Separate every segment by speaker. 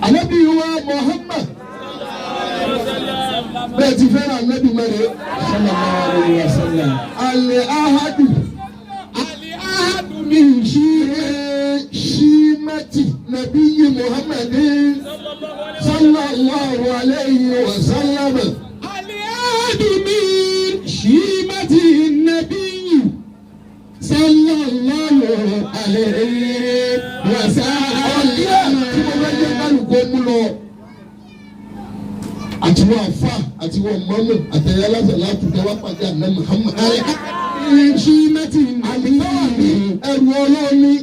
Speaker 1: Ànábì wa Muhammad bẹ́ẹ̀ ti fẹ́ràn ànábì mẹ́rin sallallahu alaihi wasallam. Al-ahadu min shimati nabiyyi Muhammadin sallallahu alaihi wasallam. Al-ahadu min shimati nabiyyi sallallahu alaihi wasallam. Tí mo bá jẹ́ kálukó mú lọ. Àti wọ́n àfa àti wọ́n mọ́mọ́ àtẹ̀yẹ aláṣẹ láti tẹ́wọ́ pàdé àná Muhammad. Ṣí mẹ́tì àmì ẹrù ọlọ́ọ̀ni.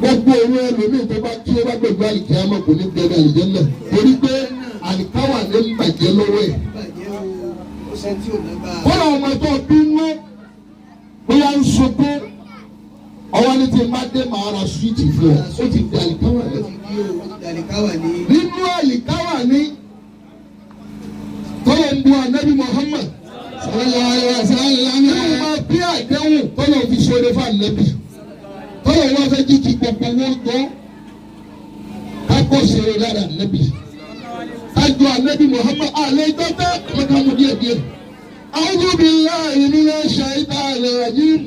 Speaker 1: Gbogbo òun ẹlòmíì tó bá kí ó bá gbẹ̀gbẹ́ àlìkíyàmọ̀ kò ní gbẹ̀gbẹ́ àlìjẹ́nnà. Torí pé àlìkáwà ní ń bàjẹ́ lọ́wọ́ ẹ̀. Kọ́lá ọmọ tó bínú bóyá ń sunkún. Ọwọ́ ní ti má dé màá ra súwìtì fún ọ. Ó ti di àlìkáwà ní. Nínú àlìkáwà ní tọ́lọ̀ ń bu ànábì Muhammad sallallahu alaihi wasallam. Nínú máa bí àdéhùn tọ́lọ̀ fi ṣoore fún ànábì. Tọ́lọ̀ wọn fẹ́ jíjí gbogbo wọn gbọ́. Kákọ́ ṣeré lára ànábì. Kájọ ànábì Muhammad àlẹ́ ìtọ́tẹ́ ọmọdé díẹ̀ díẹ̀. أعوذ بالله من الشيطان الرجيم.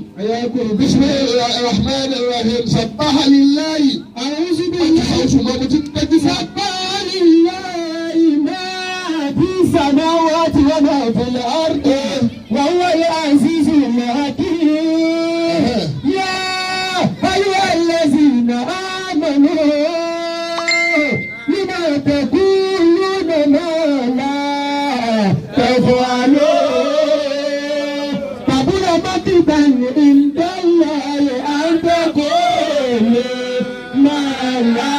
Speaker 1: بسم الله الرحمن الرحيم. سبح لله. أعوذ بالله. سبح لله ما في السماوات وما في الأرض وهو العزيز الحكيم. يا أيها الذين آمنوا لما تقولون ما لا تفعلون. عند الله أن تقولوا ما لا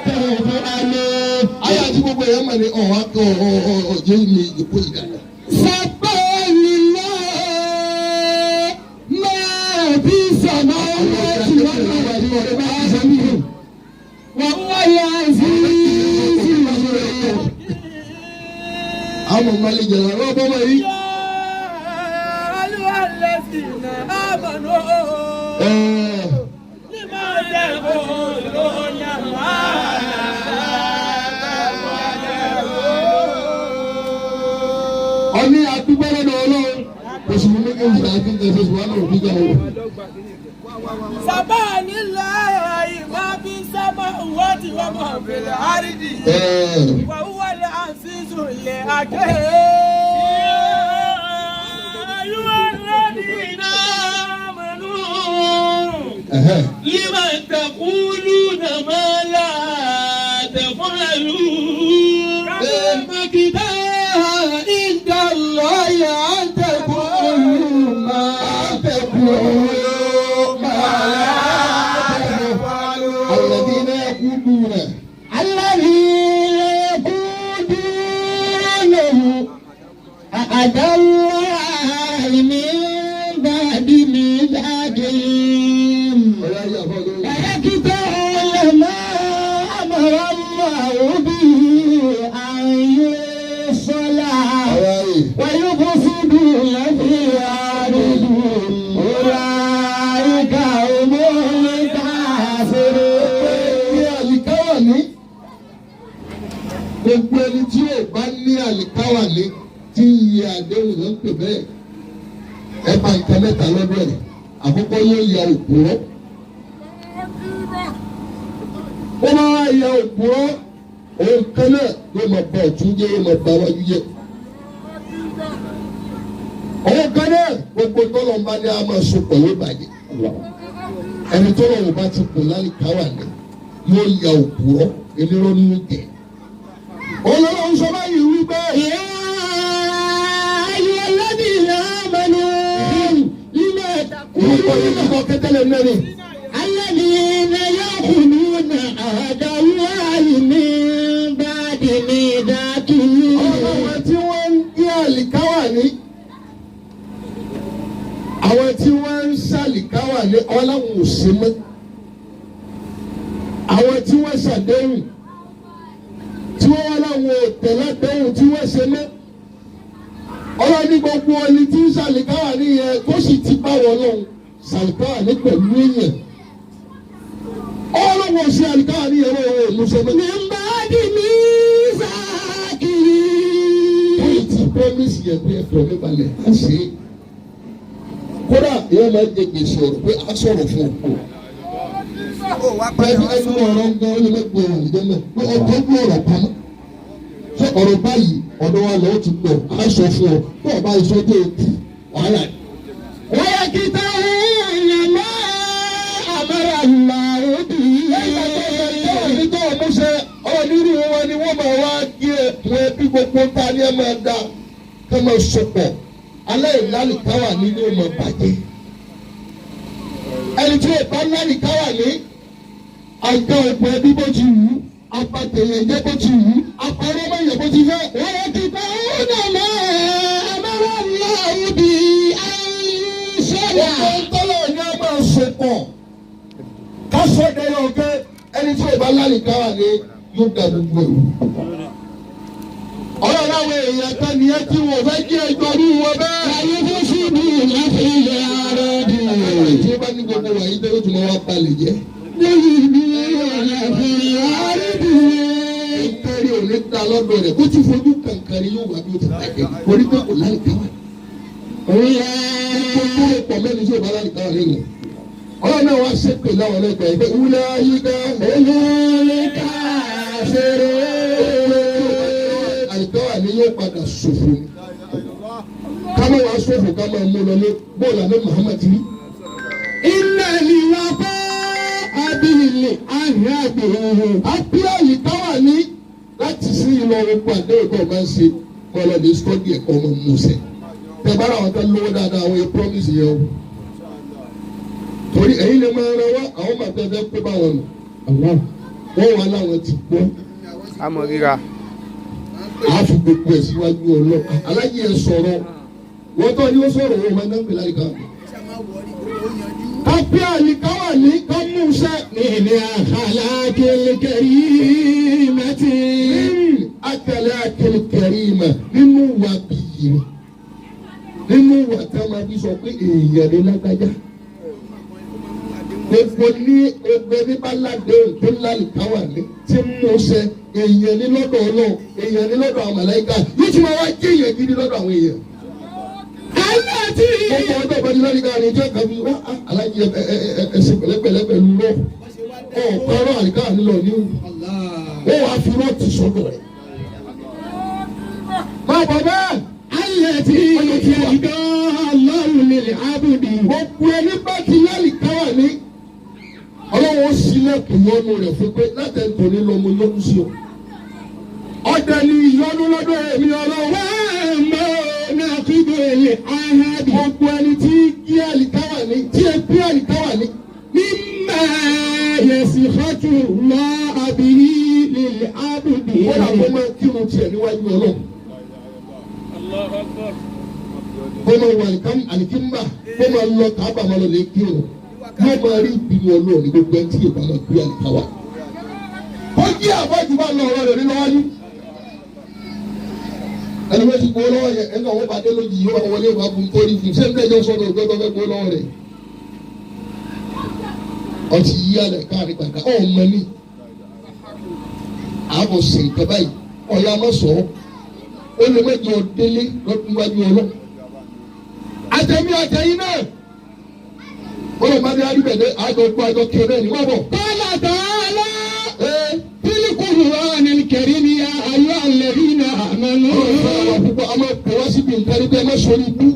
Speaker 1: تفعلون. Ayé àti gbogbo èèyàn mọ̀ ní ọ̀wá kan ọ̀jẹ̀ ní ìdìbò ìdáná. Sọ́pọ̀ nílò máa bí sọ̀nà owó tí wọ́n lọ wà ní ọ̀rẹ́ bá a sọ nínú. Wọ́n wáyé àzízì lọ́wọ́. Àwọn ọmọ ilé jẹ̀rọ ọ̀rọ̀ bọ́mọ yìí. Ọní àdúgbòrò náà lọ́wọ́ oṣù méjì oṣù àti ẹ̀sẹ̀ oṣù wà náà òbí jà wọ̀. Sábà nílò ìmọ̀ bí sábà wọ́n ti wọ́n mọ̀ bẹ̀rẹ̀ àrídì. Wà wúwọ́ lè àṣìṣù lè àgé. لما تقولون ما لا تفعلون. مكدا عند الله أن تقولوا ما لا تفعلون. الذين يقولون أعد الله من بعد ميثاقهم ويقطعون ما أمر الله به أن يوصل ويفسدون في الأرض أولئك هم الكافرون. Gbogbo ẹni tí yóò bá ní àlìkáwà ní tí iye àdéhùn ló ń pè bẹ́ẹ̀ ẹ bá nǹkan mẹ́ta lọ́dọ̀ ẹ̀ àkọ́kọ́ yóò ya òpùrọ́. Ó máa ya òpùrọ́ òun kan náà yóò máa bá ọ̀tún jẹ́ yóò máa bá wájú jẹ́. Òun kan náà gbogbo tọ́lọ̀ ń bá ní a máa so pẹ̀lú ìbàjẹ́. Ẹni tọ́lọ̀ wọn bá ti kù lálìkáwà ní yóò ya òpùrọ́ elérò nínú jẹ́. Ọlọ́run sọ báyìí wípé ìyá ayé ẹlẹ́bí ìlàmẹ́nu ilé ìtakùn ìlú kẹtẹlẹ mẹ́rin. Alẹ́bí ilẹ̀ yóò kùnú na àdáwọ̀ àìní bá di ní ìdákì. Àwọn tí wọ́n ń gbé àlìkáwà ní àwọn tí wọ́n ń ṣàlìkáwà ní ọlọ́run ò sí mọ́. Àwọn tí wọ́n ṣàdéhùn tí wọ́n wá láwọn òtẹ̀lá dẹ́hùn tí wọ́n ṣe mọ́. Ọlọ́ni gbogbo ẹni tí ń ṣàlìkáwà nìyẹn tó sì ti bá wọn lọ́hùn ṣàlìkáwà ní pẹ̀lú èèyàn. Ọlọ́run ọlọ́wọ́ sí àlìkáwà ní ẹ̀rọ ìmúṣẹ́mọ́.
Speaker 2: mi ń bá di mi sáàkì.
Speaker 1: wọ́n ti promise yẹn pé ẹ̀fọ́ mi balẹ̀ á ṣe é. kódà ìyá máa jẹ gbèsè ọ̀rọ̀ pé a sọ̀rọ̀ fún ọ̀pọ̀. ẹni ọ̀rọ̀ ń gan ọlọ́mọ gbọ́ ọ̀rọ̀ ìjọ náà pé ọ̀tọ́ gbọ́ ọ̀rọ̀ pamọ́. ṣé ọ̀rọ̀ báyìí ọ̀dọ̀ wa lọ́wọ́ ti gbọ́ a sọ fún ọ tó ọba ìsọdọ̀ èkú wàhálà.
Speaker 2: wọ́n yẹ kí táwọn èèyàn máa àmàrà làwọn bí.
Speaker 1: ẹni tó ọmú ṣe onírú wọn ni wọ́n máa wá gé ẹ̀kún ẹbí gbogbo ta ni ẹ máa da ká máa sopọ̀ aláìlálìkáwà nínú ọmọ bàjẹ́. ẹni tí ó bá lálìkáwà ní àjọ ọ̀pọ̀ ẹbí bó ti wù ú apàtẹ̀yẹ̀ jẹ́ bó ti wù ú apàrọ̀ mọ̀yẹ̀ bó ti fẹ́.
Speaker 2: wọ́n yẹ kí táwọn èèyàn àmàrà làwọn bí.
Speaker 1: ọ̀pọ̀ ntọ́lọ̀ ni a máa sopọ̀ kásọ̀ dẹ́yọ̀ ọ̀gẹ́ ẹni tí ó bá lálìkáwà ní yóò da gbogbo ẹ̀rù. ọ̀rọ̀ láwọn èèyàn kan nìyẹn tí wọ́n fẹ́ kí ẹjọ́ rú wọn bẹ́ẹ̀.
Speaker 2: ayé fún síbi láti ilẹ̀ ara dì.
Speaker 1: tí ó bá ní gbogbo wàyí tẹ́ ó tún máa wá balẹ̀ jẹ́.
Speaker 2: lẹ́yìn bí láti ara dì.
Speaker 1: ìkárí ò ní ta lọ́dọ̀ rẹ̀ kó ti fojú kankan yóò wá bí ó ti bàjẹ́ orí pé kò lálìkáwà.
Speaker 2: Oya.
Speaker 1: gbogbo ìpọ̀ mẹ́rin tí ó bá lálìkáwà nínú. ọlọ́run náà wá ṣépè láwọn ẹlẹ́gbẹ̀ẹ́ pé wúlẹ̀ ayíká
Speaker 2: olùkà fèrè.
Speaker 1: àlìkáwà ni yóò padà ṣòfò ni. ká má wàá ṣòfò ká máa mú lọ ní bóòlù àná Muhammad rí.
Speaker 2: iná ìlà bá abilé àgbẹ̀.
Speaker 1: àbí àlìkáwà ní láti sí ìlọ ogun àdéhùn tó máa ń ṣe kọlọ́ọ̀dì stọ́dì ẹ̀kọ́ ọmọ mùsẹ̀. tẹ bára àwọn tó lówó dáadáa àwọn yẹn promise yẹn o. torí ẹ̀yin lè máa ran wá àwọn máa tẹ́ fẹ́ pé báwọn nù. wọ́n wà láwọn ti gbọ́.
Speaker 3: àmọ́ ríra.
Speaker 1: a fi gbogbo ẹ̀ síwájú ọlọ́ aláyé ẹ̀ sọ̀rọ̀ wọ́n tó ní ó sọ̀rọ̀ wọn máa ń dáńgbé láyìíká. ká pé àyíkáwà ní ká mú iṣẹ́.
Speaker 2: nínú àkàlà kékeré mẹ́tì.
Speaker 1: àkàlà kékeré mẹ́ nínú wa bìyì nínú wa tá a máa fi sọ pé èèyàn ní lágbájá. gbogbo ní ẹgbẹ́ ní balade tó lálìkáwà ní tí mú ṣe èèyàn ní lọ́dọ̀ ọlọ́run èèyàn ní lọ́dọ̀ àwọn màláíkà yóò tún máa wá jẹ́ èèyàn gidi lọ́dọ̀ àwọn èèyàn.
Speaker 2: aláàtì.
Speaker 1: gbogbo ọjọ́ ìbáni lálìkáwà ní ìjọ kan bí alájí ẹsẹ̀ pẹ̀lẹ́pẹ̀lẹ́ pẹ̀lú rọ ọ̀pọ̀rọ̀ àlìkáwà nílò ní ó wàá fi rọ́ọ̀tì sọ́dọ̀ rẹ̀. máa bọ̀ bẹ́ẹ̀.
Speaker 2: aláàtì ìjọ ọlọ́run nílẹ̀ ábùdì.
Speaker 1: gbogbo ẹni bá ti lálìkáwà ní ọlọ́wọ́ sílẹ̀kùn yọnu rẹ̀ fún pé látẹ̀ntò ní lọ́mọ yọnu sí ọ. ọ̀dẹ ni ìyọnu lọ́dọ̀ èmi ọlọ́wọ́.
Speaker 2: wàá mọ̀ kíbi èlé ahadi.
Speaker 1: gbogbo ẹni tí kí àlìkáwà ní tí ẹ bí àlìkáwà ní.
Speaker 2: mímà yẹsì fatu lọ àbíyí nílẹ̀ ábùdì.
Speaker 1: wọ́n yà kó máa kírun tiẹ̀ níwájú ọlọ́run. kó máa wà àlìkímbà kó máa lọ kábà máa lọ lè kírun. yóò máa rí ìbínú ọlọ́run ní gbogbo ẹni tí yóò bá máa gbé àlìkáwà. ó jí àbọ̀jù bá lọ ọ̀rọ̀ rẹ̀ nínú wájú. ẹni wọ́n ti gbó lọ́wọ́ yẹn ẹni àwọn bá dé lójijì yóò wá wọlé wá fún torí fún ṣé ń tẹ́jọ́ sọ́dọ̀ òjò tó fẹ́ gbó lọ́wọ́ rẹ̀. ọtí yí alẹ̀ káàrin gbàgbà ọ̀ mọ ní. àbọ̀ sè nǹkan báyìí ọ̀la má sọ ọ́ ó lè mẹ́jọ délé lọ́dún wájú ọlọ́. àtẹ̀mí àtẹ̀yìn náà wọ́n lè má dé àdúgbẹ̀dẹ́ àjọpọ̀ àjọ kẹrẹ́ ní wọ́n bọ̀.
Speaker 2: kọ́lá tààlà bílíkùnù ránì kẹrí ni ayọ́ àlẹ́rí náà àmàlú.
Speaker 1: ọ̀rọ̀ púpọ̀ a máa pè wá síbi nǹkan níbi ẹ má sọ ní ibú.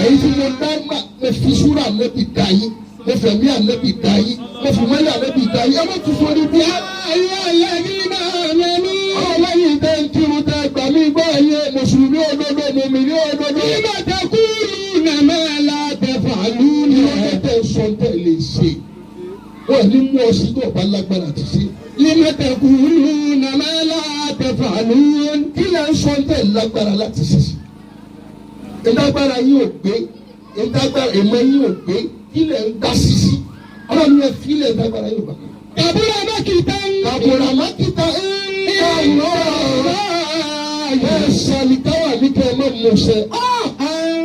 Speaker 1: èyí tí mo dá mà mo fi súrà ànábì dá yín mo fẹ̀mí ànábì dá yín mo fi mọ́lẹ̀ ànábì dá yín ẹ má tún sọ ní ibú.
Speaker 2: ayọ́ àlẹ́rí náà àmàlú.
Speaker 1: ọlọ́yin tẹ́ ń kírun tẹ́ gbà mí gbọ́ ẹ̀yẹ mùsùlùmí òdodo mùmìnì òdodo.
Speaker 2: nígbà tó kúrú nàmá la tẹ̀fà lúnà.
Speaker 1: ìwọ́n tẹ́ sọ tẹ́ lè ṣe wọ́n ní mú ọ sí tó ọba lágbára ti ṣe.
Speaker 2: nígbà tó kúrú nàmá la tẹ̀fà lúnà.
Speaker 1: kí lẹ́ ń sọ tẹ́ lágbára láti ṣe. ìdágbára yín ò gbé ìdágbára ìmọ̀ yín ò gbé kí lẹ́ ń dá sí sí. ọlọ́run yẹn fi lẹ́ ìdágbára yín ò bá.
Speaker 2: kàbúrà mákìtà ń.
Speaker 1: kàbúrà mákìtà ń. ẹ sàlìkáwà ní kẹ́ ẹ má mú ṣẹ.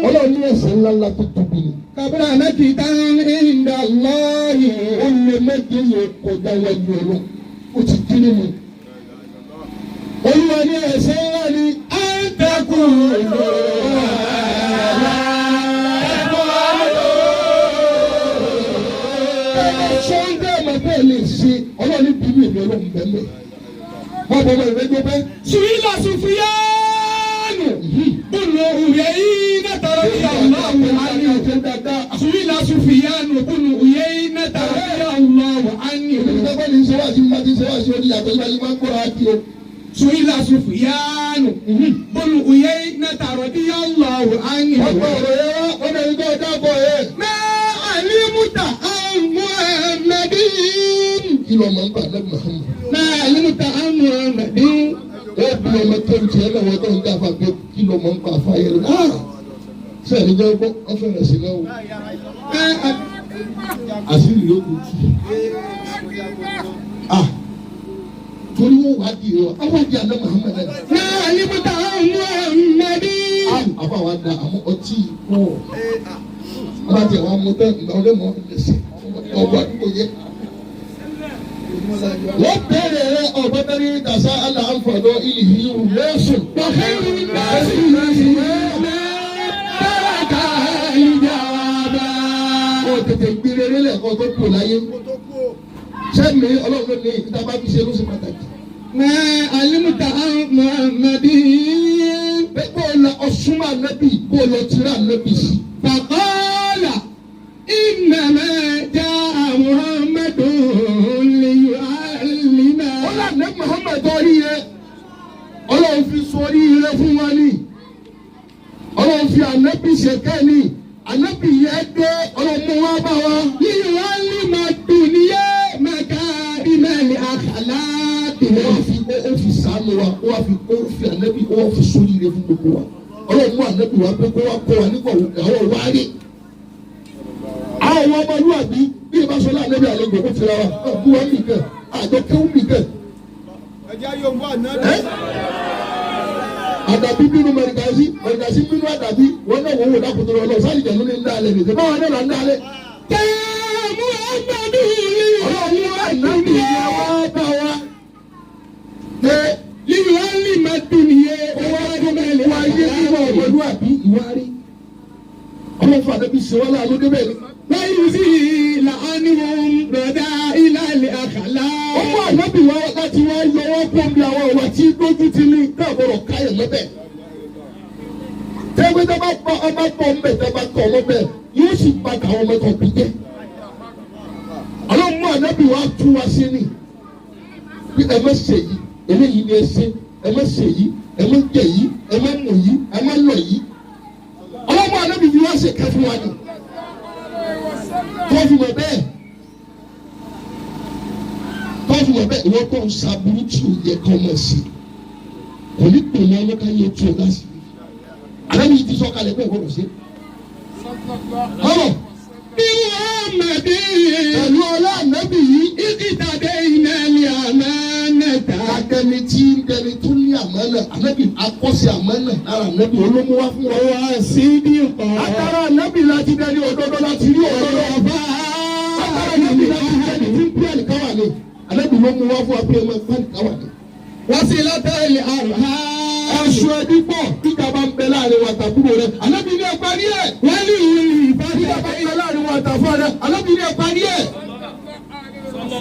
Speaker 1: Ọlọ́run ní ẹ̀ṣẹ̀ ńláńlá tó tóbi ni.
Speaker 2: Kabura makita inda Allahi.
Speaker 1: Ó lè méje yẹn kọjá wájú ọlọ́ ó ti kiri mu. Olúwa ní ẹ̀ṣẹ̀ ńlá ni
Speaker 2: Antakun
Speaker 1: sọ́ńdẹ̀ ọmọdé lè ṣe Ọlọ́run bíbí èmi Ọlọ́run bẹ́ẹ̀ wọ́n bọ́ ọmọ ìrẹ́jọ́ bẹ́ẹ̀.
Speaker 2: Suila Sufyanu. Bunu Uyayna radiyallahu anhu. Suila Sufyanu bunu Uyayna radiyallahu anhu.
Speaker 1: Ìjọba ní sọ́wọ́ àti mbàdí sọ́wọ́ àti orí àtọ́jú àti máa ń kóra á kí o.
Speaker 2: Suila Sufyanu bunu Uyayna radiyallahu anhu.
Speaker 1: Ọgbà ọ̀rọ̀ yẹn wá ọ̀nà ìgbà ọ̀dà bọ̀ yẹn.
Speaker 2: Ma alimuta Muhammadin.
Speaker 1: Kí ló máa ń gbà lẹ́nu Muhammad?
Speaker 2: Ma alimuta Muhammadin.
Speaker 1: Ó bí ọmọ tó ń tiẹ̀ lọ́wọ́ tó ń dáfà pé kí ló máa ń gbà fáyé rẹ̀. Sẹ́ẹ̀ni jẹ́ gbọ́ ọ̀fẹ́ rẹ̀ sí lọ́wọ́. Àṣírí ló kù. Torí wọ́n wá di ìwọ, àwọn ìdí àná Muhammad náà.
Speaker 2: Ma alimuta Muhammadin.
Speaker 1: Àbá wa da àmọ́ ọtí pọ̀. Wọ́n bá tẹ̀ wá mú tán ìgbà wọlé mọ́ ẹ̀sẹ̀ ọgbà àdúgbò yẹ. Wọ́n bẹ̀rẹ̀ rẹ̀ ọ̀bọ̀tẹ́rì tàṣà aláǹfọ̀dọ̀ ìlú lẹ́sùn.
Speaker 2: Wàhálà ìgbàsí bàràkà ìjàmbá.
Speaker 1: Ó tètè gbére rẹ̀ kọ́ tó kù láyé. Sẹ́mi Ọlọ́run ní ìdábà fi ṣe ló ṣe pàtàkì.
Speaker 2: Ma alimuta Muhammadin.
Speaker 1: Bẹ́ẹ̀ bó lọ ọ̀ṣunmọ̀ ànábì bó lọ tìrẹ̀ ànábì sí.
Speaker 2: Faqala innama jaa Muhammadun liyu'allima.
Speaker 1: Ó là ní Muhammad orí yẹn. Ọlọ́run fi sọ orí yẹn fún wa ní. Ọlọ́run fi ànábì ṣe kẹ́ni. Ànábì yẹn dé Ọlọ́run mú wá bá wa.
Speaker 2: Liyu'allima dunya makarimal akhlaq.
Speaker 1: Wọ́n fi sànù wa, wọ́n fi ànábì wọ́n fi sórí yẹn fún gbogbo wa. Ọlọ́run mú ànábì wa pé kó wá kọ́ wa nígbà àwọn wárí. Àwọn ọmọlúwàbí bí ìbá sọ láàrin ẹbí àlejò kó tira wa bú wa nìkan àjọ kéwù nìkan.
Speaker 3: Ẹja yóò mú àná.
Speaker 1: Àdàbí bínú mẹrìndàsí bínú àdàbí wọn náà wọ́n wò dákòtò lọ lọ sáà ìjẹ̀lú ní ndálẹ̀ nìkan báwọn náà là ń dálẹ̀. Ọlọ́run wá ìnáwó ìyá wa bá wa.
Speaker 2: Liyu'allima dunya makarimal
Speaker 1: Wáyé nínú ọmọlúwàbí ìwárí. Ọlọ́run fún àdàbí sèwọ́n láàánú débẹ̀ ni.
Speaker 2: ويزيل عنهم بدائل الأخلاق.
Speaker 1: Ọmọ ànábì wa láti wá yọ wọ́n kó bí àwọn ọ̀wà tí dójú ti ní káàbọ̀rọ̀ káyọ̀ lọ́bẹ̀. Tẹ́gbẹ́ tẹ́ bá pa ọmọ pọ̀ ń bẹ̀ tẹ́ bá tọ̀ ọmọ bẹ̀ yóò sì padà àwọn ọmọ kan bí jẹ́. Ọlọ́mọ ànábì wa tú wa sí ni. Bí ẹ má ṣe yìí, eléyìí ni ẹ ṣe, ẹ má ṣe yìí, ẹ má jẹ yìí, ẹ má mú yìí, ẹ má lọ yìí. Ọlọ́mọ ànábì fi wá ṣe kẹ́fún wa ni. Tọ́jú mọ̀ bẹ́ẹ̀. Tọ́jú mọ̀ bẹ́ẹ̀ ìwọ́n kọ́ ṣàbùrú tí ò yẹ kọ́ mọ̀ sí. Kò ní pè ní ọlọ́ka yẹ tí o dá sí. Àlẹ́ ti sọ kalẹ̀ bẹ́ẹ̀ gbọ́dọ̀ sí. Ọ̀rọ̀
Speaker 2: bí wọ́n mọ̀ bí
Speaker 1: pẹ̀lú ọlá ànábì yìí.
Speaker 2: ìkìtàdé iná ní àmánàtà.
Speaker 1: Akẹ́ni tí ń kẹ́ni tó ní àmánà. Ànábì akọ́sí àmánà lára ànábì olómúwá fún wa.
Speaker 2: Wà sí bí kọ́.
Speaker 1: Àtàrà ànábì láti dẹni òdodo láti rí òdodo. Àtàrà ànábì láti dẹni tí ń pí àlìkáwà ni. Ànábì ló mú wá fún wa pé ẹ máa pí àlìkáwà ni.
Speaker 2: Wọ́n sì látàlí àrùhá.
Speaker 1: Aṣọ ẹbí pọ̀ kíkà bá ń bẹ láàrin wa tàbúrò rẹ̀. Ànábì ní ẹ parí ẹ̀.
Speaker 2: Wọ́n ní ìwúlì
Speaker 1: Kíkà bá ń bẹ láàrin wa tàfọ́ rẹ̀. Ànábì ní ẹ parí ẹ̀.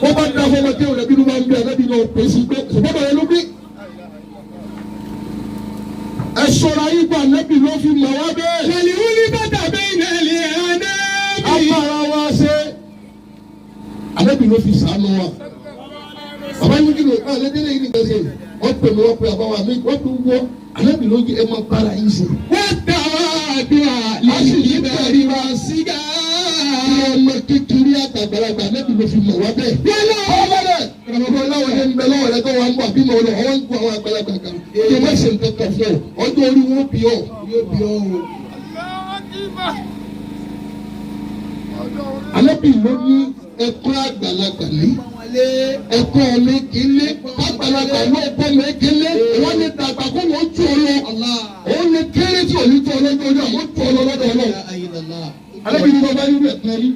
Speaker 1: Wọ́n bá dá fọmọ kí òun ẹbí ló máa ń bẹ ànábì náà pè sí pé ṣùgbọ́n bẹ̀rẹ̀ ló gbé. Ẹ ṣọ́ra yín pa ànábì ló fi mọ̀ wá bẹ́ẹ̀.
Speaker 2: Wọ́n ní ìwúlì bàtà bẹ́ẹ̀ náà lè ànábì.
Speaker 1: Apara wa ṣe. Ànábì ló fi ṣàánú wa. Bàbá yín kìlọ̀ ẹ̀ lẹ́dẹ́lẹ́ yìí nìkan ṣe. Wọ́n pè mí wọ́n pe àbáwá mi wọ́n fi wọ́. Ànábì ló yẹ ẹ máa bára yín ṣe.
Speaker 2: Wọ́n tà wá àdúrà lẹ́yìn ìbẹ̀rù wa sígá.
Speaker 1: Ọmọ kékeré àtàgbàlagbà ànábì ló fi mọ̀ wá bẹ́ẹ̀.
Speaker 2: Yálà
Speaker 1: Ọlọ́dẹ ìrànlọ́wọ́ láwọn ẹni bẹ lọ́wọ́ rẹ tó wà ń bọ̀ àbí mọ̀ ọ́ wọ́n ń kó àwọn àgbàlagbà kan. Kí wọ́n ṣe nǹkan kan fún ọ. Ọjọ́ orí wọn bí ọ. Yóò bí ọ o. Ànábì ló ní ẹ̀kọ́ àgbàlagbà ní. ẹ̀kọ́ mi kì í lé àgbàlagbà ló kọ́ mi kì í lé wọ́n ní dàgbà kó wọ́n tó lọ òun ní kéré tí ò ní tó lọ́jọ́ orí àwọn tó lọ lọ́dọ̀ ọlọ́run. alẹ́ bí bàbá yìí rẹ̀ kan rí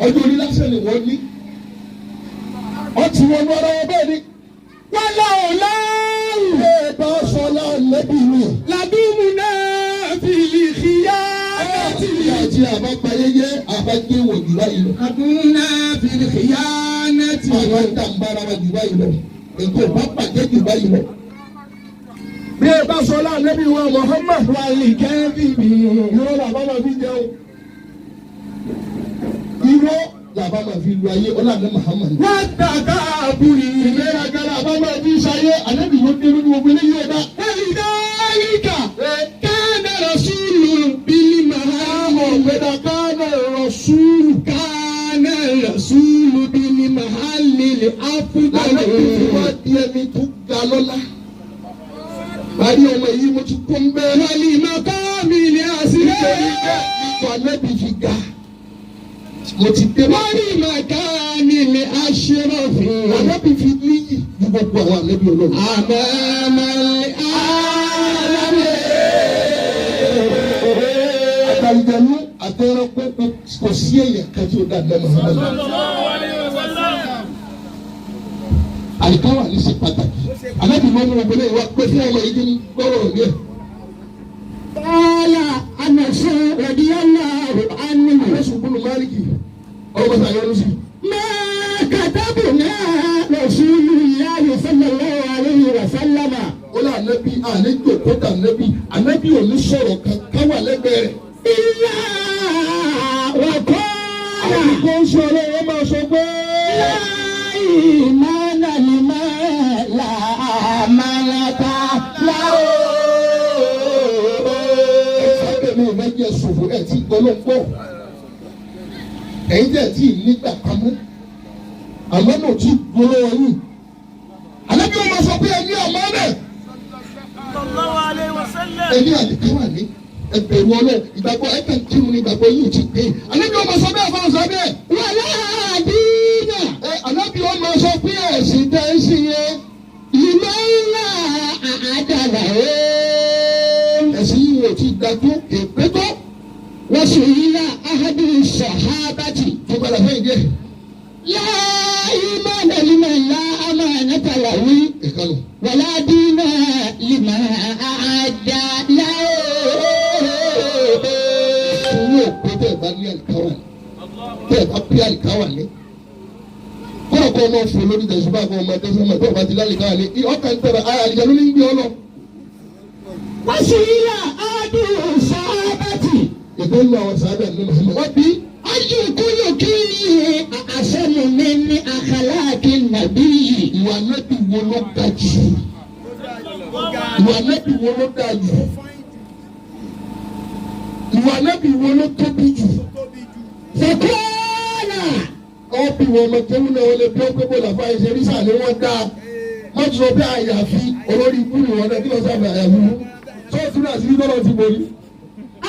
Speaker 1: ọjọ́ orí lásán ni wọ́n ní ọtí wọn ní ọ̀rọ̀ wọn bẹ́ẹ̀ ni. wọ́n lọ ọ̀la ìwé bá sọlá lẹ́bí mi. làdúmù náà fi ìyá àti àti àbápayẹyẹ àbájẹ wò jù báyìí lọ. làdúmù náà fi ìyá àti àwọn ìdàmbára wa jù báyìí lọ. èkó bá pàjẹ́ jù báyìí lọ. bí ẹ bá sọlá lẹ́bí wa Muhammad wà lè kẹ́ bíbí. irọ́ làbá máa fi jẹun. irọ́ làbá máa fi lu ayé ọlọ́àdé Muhammad. wọ́n dàgbà àbúrò ìgbéraga làbá máa fi ṣayé àlejò ló dé lórí gbogbo eléyìí ọ̀dà. ẹ̀ríkà kánà rasúlù bíi màhámù. ọ̀gbẹ́dà kánà rasúlù bíi màhálì lè áfúdà. àlejò wá di ẹni tó ga lọ́lá. báyìí ọmọ yìí mo ti kún bẹ́ẹ̀. wàlí màkà mi ni àṣírí. nítorí bẹ́ẹ̀ nípa lẹ́bi fi ga. mo ti dé wá ní màkà nílé aṣèròfin. ànábì fi níyì ní gbogbo àwọn ànábì Ọlọ́run. àmàmàlẹ́ àlámẹ́. àtàlùjẹ̀nu àtẹ̀rẹ̀pẹ́ kò sí èèyàn kan tí ó dá dá Muhammad. àlìkáwà ní sí pàtàkì. ànábì mọ́mú ọ̀gbẹ́lẹ̀ ìwà pé fún ọmọ yìí ní gbọ́rọ̀ ní ẹ̀. Qala Anas radiyallahu anhu. Anas ibn Malik. Ọmọ sàyẹ̀rù sí. Ma katabna Rasulullahi sallallahu alayhi wa sallam. Ó lọ ànábì àlejò kódà ànábì ò ní sọ̀rọ̀ kan káwà lẹ́gbẹ̀ẹ́ rẹ̀. Illa wa qala. Àwọn kò ń sọ̀rọ̀ wọ́n máa sọ pé. La imana liman la amanata lahu. Ẹ̀jẹ̀ ṣòfò ẹ̀ tí gbọ́lọ́gbọ́ ẹ̀yin jẹ́ tí nígbà kan mú àmọ́ náà tí gbọ́lọ́ yín àlejò ọmọ sọ pé ẹni àmọ́ rẹ̀ ẹni àdìkáwà ní ẹgbẹ̀rún ọlọ́ ìgbàgbọ́ ẹ̀kẹ́ tí mo ní ìgbàgbọ́ yìí ti pé àlejò ọmọ sọ bẹ́ẹ̀ fún ọ̀sán bẹ́ẹ̀ wà láàdínà àlejò ọmọ sọ pé ẹ̀sìn tẹ́ ẹ sí yẹn ìmọ̀ ńlá àdàlà ẹ̀sìn yìí wò ti dájú èpè tó. wọ́n sì yí la ahadu sahabati. tó bá la fẹ́ yìí dé. láàyè máa nà lima la ama nata la wí. ìkànnì. wàlá dínà lima àdá láwọ. owó òpè tẹ̀ bá ní àlìkáwà ní. tẹ̀ bá pé àlìkáwà ní. kọ́nà kọ́ ọmọ fún lórí tẹ̀síbá kọ́ ọmọ tẹ̀síbá mọ̀ tó o bá ti lálìkáwà ní. ọkàn tẹ̀rẹ̀ àyàlìjà ló ní gbé ọ lọ. wọ́n sì yí la ahadu sahabati. ìdánwò àwọn sábà ní Muhammad. wọ́n bí. ayíkúlù kí ni àṣẹnu mi ní àkàlàkì nàbí yìí. ìwà nẹ́bí wo ló ga jù? ìwà nẹ́bí wo ló ga jù? ìwà nẹ́bí wo ló tóbi jù? fẹ́kọ́ọ̀nà. ọ̀bí wọn ọmọ tó ń lọ wọlé bí ó gbé bọ́lá fún àìsàn rí sáà ni wọ́n dá. wọ́n ti sọ bí àyàfi olórí ikú ni wọ́n dá kí wọ́n sábà àyàfi. sọ́ọ̀tún náà sí ní tọ́lọ̀ ti borí.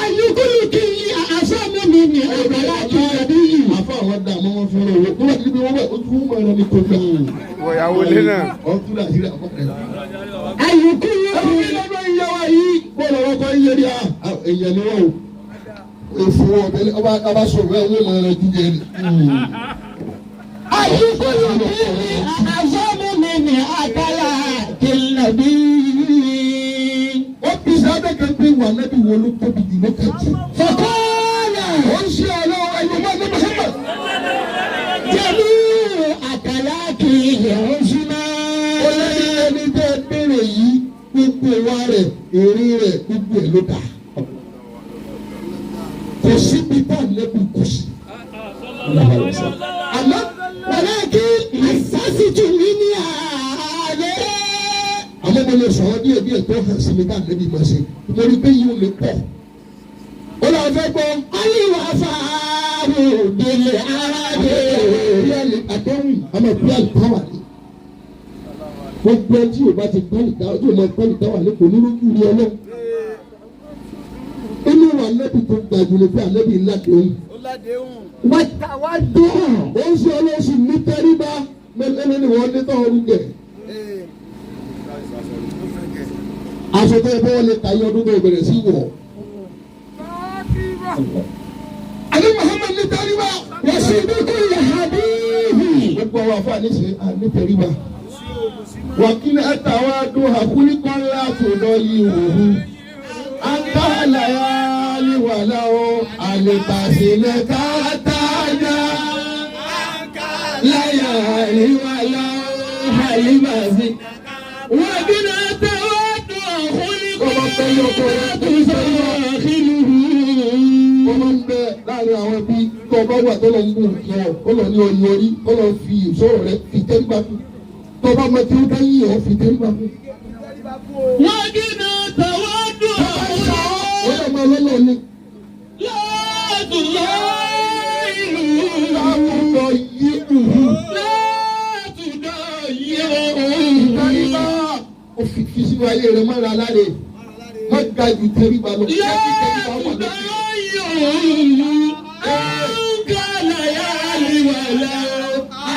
Speaker 1: ayíkúlù kí ni àṣàmú mi ní àgbàlá kí nàbí yìí. àfa àwọn dà mọ́ wọn fẹ́ràn owó kó wà níbi wọn bẹ̀ ojú wọn ẹ̀rọ ní kókó.
Speaker 2: ìwọ̀yàwó lé náà.
Speaker 1: ọ̀tún náà sí rẹ̀ àkọ́kẹ́.
Speaker 2: ayíkúlù
Speaker 1: ẹ̀rọ mi lọ́dọ̀ ìyàwó yìí. bọ́ọ̀lù ọ̀rọ̀ kan yé ni èèyàn ni wọ́n o. èfò ọ̀bẹ ọba sọ̀rọ̀ ẹ̀ wọ́n mọ̀ ẹ̀rọ jíjẹ ni.
Speaker 2: ayíkúlù kí ni àṣàmú mi ní àgbàlá kí nàbí yìí.
Speaker 1: wọ́n bí sábẹ́ kan pé wà nẹ́bí wo ló tóbi jù lókàtí.
Speaker 2: fọ́kọ́ọ̀nà.
Speaker 1: ó ń ṣe ọ̀rọ̀ ẹ̀yọ́ máa ní Muhammad.
Speaker 2: jẹ̀mú àkàlà kì í yẹ̀ ń súná.
Speaker 1: ó lé ẹni tẹ́ ẹ béèrè yìí gbogbo ìwà rẹ̀ èrè rẹ̀ gbogbo ẹ̀ ló dà. kò síbi tá a lẹ́bi kù sí. àmọ́
Speaker 2: wàlá kí àṣàṣìtì mi ní àlẹ́.
Speaker 1: àmọ́ mo lè sọ̀rọ̀ díẹ̀ tó hàn sí mi ká lẹ́bi máa ṣe mo rí pé yìí ò lè pọ̀. ó lọ fẹ́ gbọ́.
Speaker 2: aliwa faaru délé aráàlú.
Speaker 1: bíálì àdéhùn àmọ́ bíálì táwà ní. gbogbo ẹtí ò bá ti bíálì táwà tí ò mọ bíálì táwà ní kò ní lójú rí ọlọ́run. inú wa lẹ́bi tó gbàgbé ni pé àlẹ́bi ńlá déhùn.
Speaker 3: ládéhùn.
Speaker 2: wàtàwádùn.
Speaker 1: ó ń ṣe ọlọ́sùn ní tẹ́ríba mẹ́lẹ́lẹ́ ni wọ́n ní tọ́wọ́ rúgẹ̀. aṣọ tó yẹ kó wọ́n lè tayé ọdún tó bẹ̀rẹ̀ sí wọ̀. àní Muhammad ní tẹ́ríba.
Speaker 2: wọ́n sì ní kó lè hadithi.
Speaker 1: gbogbo àwọn àfààní ṣe àní tẹ́ríba. wàkínní ẹ̀tàwá dùn àkúrí kan láti ọ̀dọ́ yìí wòó. Akala ya liwalao alipasile kataja. La ya liwalao alipasi. Wabina tawadu khuli kwa tusawahiluhu. Ọmọ ń bẹ láàrin àwọn ẹbí tó ọba wà tó lọ ń bù yọ ó lọ ní oyin orí ó lọ fi ìṣòro rẹ fi tẹ́lifà kù tó ọba mọ tí ó dá yìí ọ fi tẹ́lifà kù.
Speaker 2: wàgínà tàwádùn.
Speaker 1: ó lọ máa lọ́lọ́ ni.
Speaker 2: látùlọ́ ìlú.
Speaker 1: láwùjọ yí ìhù.
Speaker 2: látùdọ̀ yẹ
Speaker 1: tẹ́lifà ó fi sínú ayé rẹ mọ́ra aláre má ga ju tẹ́lifà lọ.
Speaker 2: látùdọ̀ Ankala ya liwala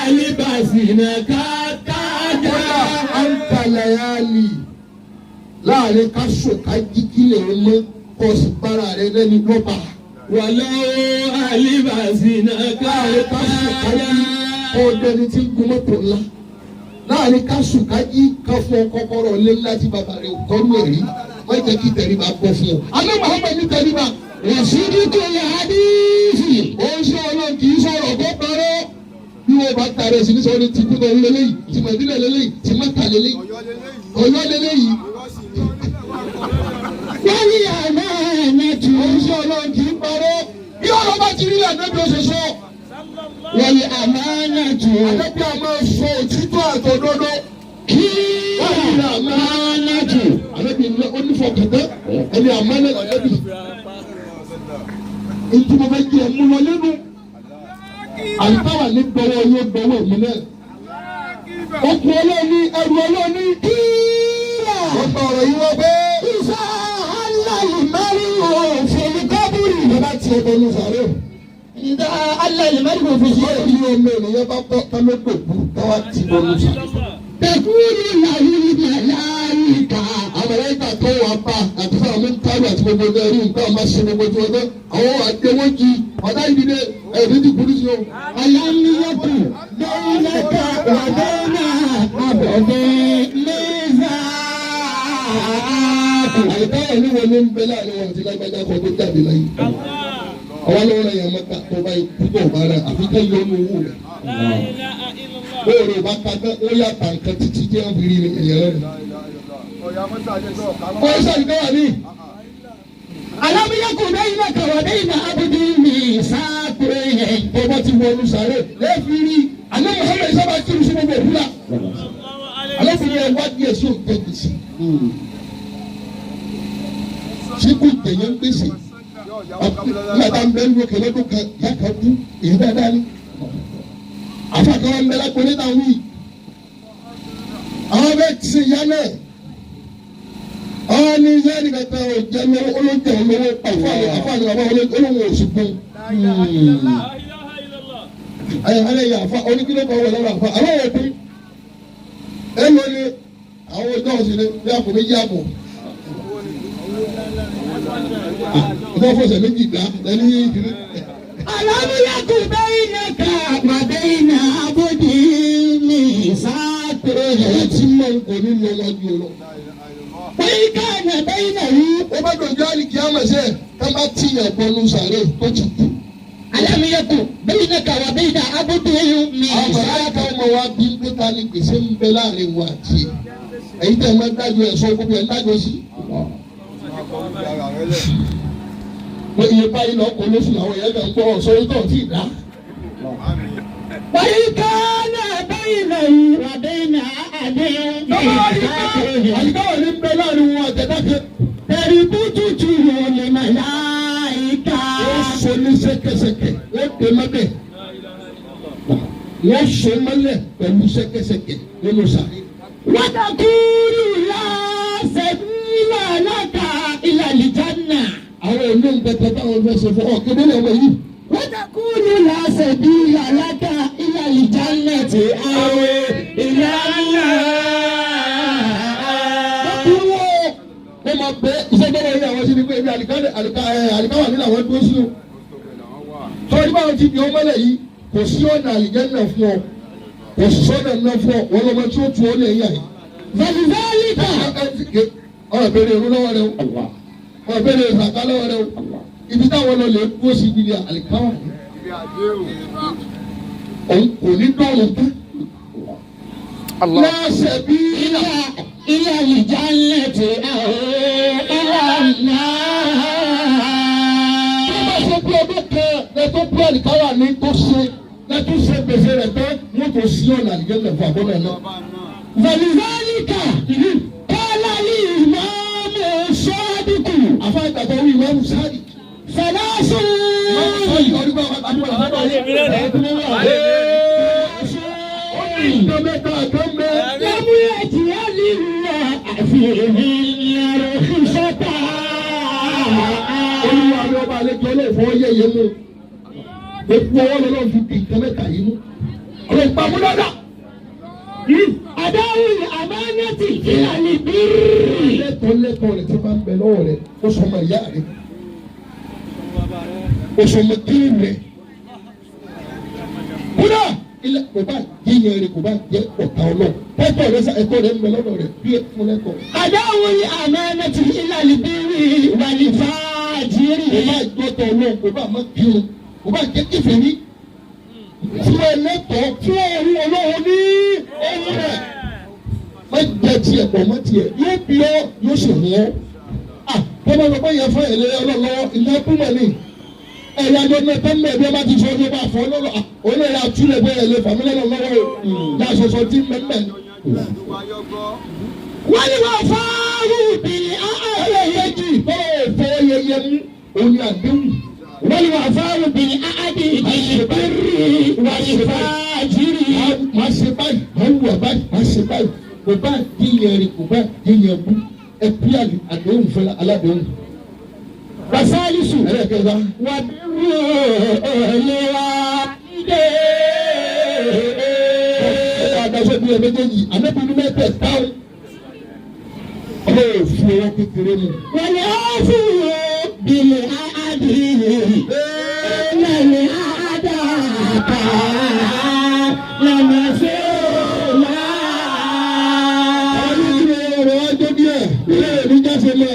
Speaker 2: alibasina kataja.
Speaker 1: Ankala ya li láàrin ká sùn ká jí kílẹ̀ ọmọ kọ́ sí bára rẹ lẹ́ni lọ́ba.
Speaker 2: Wàlá alibasina
Speaker 1: láàrin ká sùn ká
Speaker 2: kataja.
Speaker 1: jí kọ́ dẹni tí ń gun mọ́tò ńlá. láàrin ká sùn ká jí ká fún ọ kọ́kọ́rọ́ lé láti bàbá rẹ tọ́lú ẹ̀rí wọ́n jẹ́ kí tẹríba gbọ́ fún ọ. alẹ́ Muhammad ní tẹríba.
Speaker 2: Wàsídì tó yẹ hadithi.
Speaker 1: ó ń ṣe ọlọ́run kì í sọ̀rọ̀ kó parọ́. bí wọ́n bá tààrẹ sí ní sọ́ọ́ ní tìkú náà lélẹ́yìí tí Mẹdínà lélẹ́yìí tí Mẹ́kà lélẹ́yìí Ọ̀yọ́ lélẹ́yìí.
Speaker 2: Wọ́n ní àná ẹ̀nẹ́tù.
Speaker 1: ó ń ṣe ọlọ́run kì í parọ́. bí ọ̀rọ̀ bá ti rí ànábì ó ṣe sọ.
Speaker 2: Wọ́n ní àná ẹ̀nẹ́tù.
Speaker 1: ànábì a máa sọ òtítọ́ àtòdodo.
Speaker 2: Kí
Speaker 1: wọ́n ní àná
Speaker 2: ẹ̀nẹ́tù.
Speaker 1: ànábì onífọ̀kàtẹ́ ẹni àmọ́lẹ̀ ànábì. ètò mo fẹ́ jẹ mú lọ lẹ́nu. àlùfáà ní gbọ́wọ́ yóò gbọ́wọ́ mi náà. ọkùnrin ọlọ́ọ̀ni ẹrù ọlọ́ọ̀ni kííyà. wọ́n gba ọ̀rọ̀ yìí wọ́n pé.
Speaker 2: Ìsà aláì mẹ́rin òfin kábùrì.
Speaker 1: ìjọba tiẹ̀ bọ́lú sàrẹ́.
Speaker 2: Ìdá aláì mẹ́rin òfin sí.
Speaker 1: báwo ni ọmọ ènìyàn bá bọ́ kálódòkú káwá ti bọ́lú sàrẹ́.
Speaker 2: Tẹ̀kúrú làwọn màláìka.
Speaker 1: Amẹ́ríkà tó wà pa àti fún àwọn káàdì àti gbogbo ẹrú nǹkan máa ṣe gbogbo tí wọ́n dẹ́ àwọn àdéwọ́jì ọ̀dá ìdílé ẹ̀rí ti kúrú sí o.
Speaker 2: Alámiyọ́kù lẹ́yìnlẹ́ka wàdẹ́nà àbọ̀dẹ́ mẹ́sà.
Speaker 1: àyíká wà ní wọn ní ń bẹ láàrin wọn àti lágbájá kan tó jáde láyé. àwọn lọ́wọ́ náà yẹn mọ́ta tó bá púpọ̀ bá rẹ̀ àfi kẹ́ yọ ọ́nù owó rẹ̀. bóòrò bá ká tán ó yà tà nǹkan títí tí wọ́n fi rí ẹ̀yẹ rẹ̀. ó sàdúgbò wà ní.
Speaker 2: Alámiyọ́kù lẹ́yìnlẹ́ka wàdẹ́nà àbọ̀dẹ́ mẹ́sà.
Speaker 1: tó bá ti wọ ọdún sàrẹ́ lẹ́ẹ̀fì rí àná Muhammad sábà kí lùsùn gbogbo òkúta. alábìnrin ẹ̀ wá díẹ̀ sí òkè gbèsè. síkú tẹ̀yẹ́ ń gbèsè. nígbà ń bẹ ń lókè lọ́dún kan ìyá kan kú èyí dáadáa ní. àfàkàn wọn bẹ lápò níta wí. àwọn bẹ ti ìyá náà. àwọn ní ìyá nìkan kan ò jẹ́ lọ́wọ́ olóńjẹ olówó àfààní bàbá olówó oṣù gbọ́n. ayé àfa oníkíló kan wọ̀ lọ́wọ́ àfa àwọn òbí ẹ lọ ní àwọn ọjọ́ òsì ní bí àpò méjì àpò. ìfọ̀ fọ̀sẹ̀ méjì dá lẹ́ni ìdílé.
Speaker 2: Alámiyọ́kù lẹ́yìnlẹ́ka wàdẹ́nà àbọ̀dẹ́ mẹ́sà.
Speaker 1: ẹ ti mọ nǹkan ní lọ wájú lọ.
Speaker 2: Bẹ́ẹ̀ ká nà bẹ́ẹ̀ nà yí.
Speaker 1: ó bá dọ̀jọ́ àlìkí àmọ̀ṣẹ́ ká má tìyàn bọ́lú sàrẹ́ tó ti kú.
Speaker 2: Alámiyọ́kù lẹ́yìnlẹ́ka wàdẹ́nà àbọ̀dẹ́
Speaker 1: àwọn
Speaker 2: mẹ́sà.
Speaker 1: mọ̀láyàká ọmọ wa bí pé ta ni gbèsè ń bẹ láàrin wa àti ẹ̀. èyí tẹ̀ máa ń dájọ́ ẹ̀ sọ gbogbo ẹ̀ ń dájọ́ sí. wọ́n iye báyìí lọ kó lóṣù àwọn èèyàn kan gbọ́ sórí tó ti dá.
Speaker 2: Bẹ́ẹ̀ ká nà bẹ́ẹ̀ nà yí. Wàdẹ́nà àbọ̀dẹ́ mẹ́sà.
Speaker 1: àyíká wà ní bẹ láàrin wọn àtẹ̀dákẹ́.
Speaker 2: Tẹ̀rí bútútù lè màláìka.
Speaker 1: wọ́n so ní ṣẹ́kẹ́ṣẹkẹ̀ wọ́n dé mọ́lẹ̀. wọ́n so mọ́lẹ̀ pẹ̀lú ṣẹ́kẹ́ṣẹkẹ̀ nínú sàrẹ́.
Speaker 2: Wàtàkùrù lásẹ̀bílà láka ìlàlìjánà.
Speaker 1: àwọn ìlú ń bẹ̀tẹ̀ táwọn fẹ́ ṣe fún ọ kéde lọ́wọ́ yìí.
Speaker 2: Wàtàkùrù يقول لا سبيل لك إلى الجنة أو إلى النار.
Speaker 1: wọ́n máa bẹ iṣẹ́ gbọ́dọ̀ yìí àwọn sí ni pé ebi àlìkáwà nínú àwọn dúró sí o. sọ́ọ́dí báwọn ti di ọmọ lẹ̀ yìí kò sí ọ̀nà àlìjẹ́nà fún ọ kò sí ọ̀nà náà fún ọ wọ́n lọ́mọ tí ó tu ọ lẹ̀ yà yìí.
Speaker 2: Zalizalika.
Speaker 1: ọ̀rọ̀ bẹ̀rẹ̀ ìrú lọ́wọ́ rẹ o ọ̀rọ̀ bẹ̀rẹ̀ ìsàká lọ́wọ́ rẹ o ibi táwọn lọ lè kó sí ibi àlìkáwà yìí. òun kò ní dọ́rùn tán. láṣẹ bí
Speaker 2: إلى الجنة أو إلى النار.
Speaker 1: bí wọ́n ṣe bí ọdún kan lẹ́tọ́ bí àlìkáwà ní tó ṣe lẹ́tọ́ ṣe gbèsè rẹ̀ tán wọ́n tó sí ọ̀nà àlìjẹ́nà fún àbọ̀nà náà.
Speaker 2: فلذلك قال الإمام الصادق
Speaker 1: àfa ìgbàgbọ́ wí ìmáàmù sáàdì.
Speaker 2: ثلاث لم يأتي لله فيهن رخصة.
Speaker 1: olúwa ni ọba àlejò ọlọ́ọ̀fọ́ yẹ̀yẹ́ mú gbogbo ọwọ́ lọ́wọ́ fi di nǹkan mẹ́ta yìí mú. ọ̀rọ̀ ìpamọ́ dáadáa.
Speaker 2: أداء الأمانة إلى البر.
Speaker 1: lẹ́tọ̀ọ́ rẹ̀ tí máa ń bẹ lọ́wọ́ rẹ̀ ó sọ ọmọ ìyá rẹ̀ ó sọ ọmọ kíni rẹ̀. kúrò ilẹ̀ kò bá yíyan rẹ̀ kò bá jẹ́ ọ̀tá ọlọ́ ẹ̀tọ́ rẹ̀ ẹ̀tọ́ rẹ̀ ń bẹ lọ́dọ̀ rẹ̀ bí fún lẹ́tọ̀.
Speaker 2: أداء الأمانة إلى البر والفاجر.
Speaker 1: kò bá gbọ́tọ̀ ọlọ́ kò bá má kírun kò bá jẹ́ kífèé ní. fún ẹlẹ́tọ̀ọ́ fún ẹrú ọlọ́run ní ẹ̀yìn rẹ̀. má jẹ tiẹ̀ pọ̀ mọ́ tiẹ̀ yóò bí ọ yóò sì mú ọ. tọ́lá ló bá yẹ fún ẹ̀lẹ́ ọlọ́lọ́wọ́ ìyá kúmọ̀ ní. ẹ̀yà ló ní ẹ̀tọ́ mẹ́ bí ẹ bá ti sọ ọdún bá fọ́ lọ́lọ́ olóyè àtúlẹ̀ bẹ́ẹ̀ ẹ̀lẹ́ fàmílẹ́ lọ́wọ́ láṣọṣọ tí mẹ́mẹ́.
Speaker 2: wọ́n ní wọ́n fáwọn obìnrin
Speaker 1: ẹlẹ́yẹjì tọ́lá òfò yẹyẹ mú òní àdéhùn.
Speaker 2: wọ́n ní wọ́n fáwọn obìnrin áádì ìbírí wàlífàájìrì.
Speaker 1: máa ṣe báyìí máa wù ọ́ báyìí máa ṣe báyìí kò bá yíyan rẹ̀ kò bá yíyan bú ẹ bí àdéhùn fẹ́ aládéhùn.
Speaker 2: wasalisu
Speaker 1: ẹlẹ́kẹ̀ẹ́ta.
Speaker 2: wà bí olèwà ìdè.
Speaker 1: Adájọ́ bí ẹ méjèèjì anábìínú mẹ́tẹ̀ táwọn ọmọ òfin ọwọ́ kékeré mu.
Speaker 2: wọ́n ní ó fún bìlì áádì lẹ́nu àádá àpá lẹ́nu sí òwá.
Speaker 1: àwọn onídìrí ọ̀rọ̀ ọjọ́ díẹ̀ ilé ìlú jáfe mọ́.